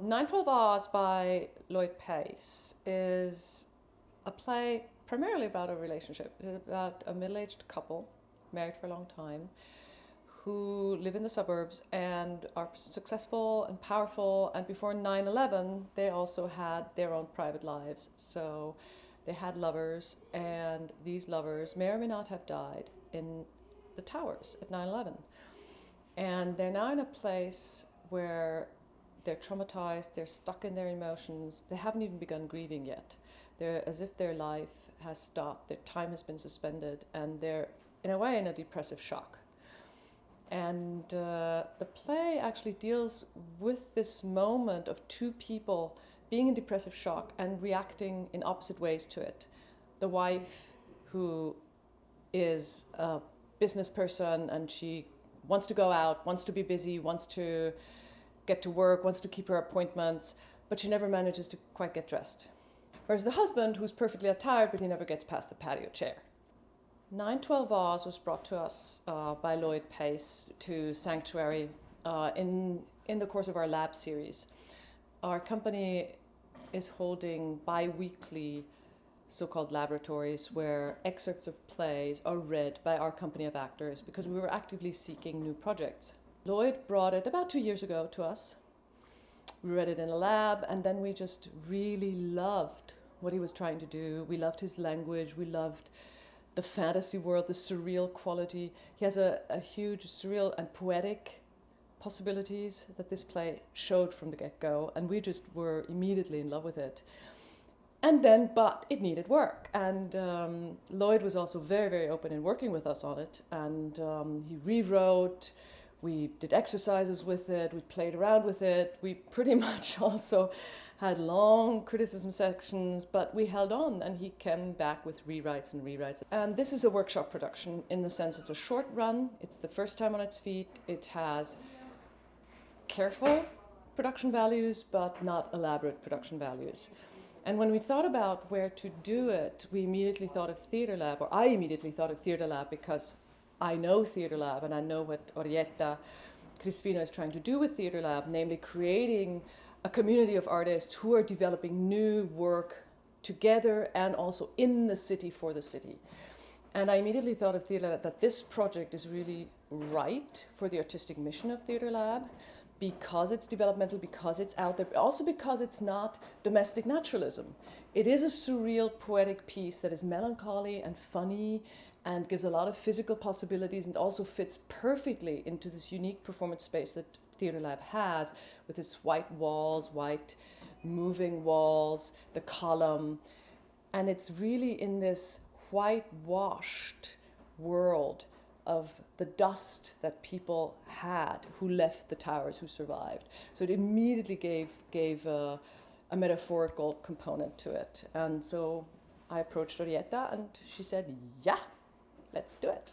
912 Hours by Lloyd Pace is a play primarily about a relationship. It's about a middle-aged couple, married for a long time, who live in the suburbs and are successful and powerful. And before 9/11, they also had their own private lives. So they had lovers, and these lovers may or may not have died in the towers at 9/11. And they're now in a place where they're traumatized, they're stuck in their emotions, they haven't even begun grieving yet. They're as if their life has stopped, their time has been suspended, and they're, in a way, in a depressive shock. And the play actually deals with this moment of two people being in depressive shock and reacting in opposite ways to it. The wife, who is a business person and she wants to go out, wants to be busy, wants to get to work, wants to keep her appointments, but she never manages to quite get dressed. Whereas the husband, who's perfectly attired, but he never gets past the patio chair. 912 Hours was brought to us by Lloyd Pace to Sanctuary in the course of our lab series. Our company is holding bi-weekly so-called laboratories where excerpts of plays are read by our company of actors because we were actively seeking new projects. Lloyd brought it about 2 years ago to us. We read it in a lab, and then we just really loved what he was trying to do. We loved his language. We loved the fantasy world, the surreal quality. He has a huge surreal and poetic possibilities that this play showed from the get-go, and we just were immediately in love with it. And then, but it needed work, and Lloyd was also very, very open in working with us on it, and he rewrote. We did exercises with it, we played around with it, we pretty much also had long criticism sections, but we held on, and he came back with rewrites and rewrites. And this is a workshop production in the sense it's a short run, it's the first time on its feet, it has careful production values, but not elaborate production values. And when we thought about where to do it, we immediately thought of Theaterlab, or I immediately thought of Theaterlab because I know Theaterlab and I know what Orietta Crispino is trying to do with Theaterlab, namely creating a community of artists who are developing new work together and also in the city for the city. And I immediately thought of Theaterlab that this project is really right for the artistic mission of Theaterlab because it's developmental, because it's out there, but also because it's not domestic naturalism. It is a surreal, poetic piece that is melancholy and funny and gives a lot of physical possibilities and also fits perfectly into this unique performance space that Theaterlab has with its white walls, white moving walls, the column. And it's really in this whitewashed world of the dust that people had who left the towers, who survived. So it immediately gave a metaphorical component to it. And so I approached Orietta and she said, yeah, let's do it.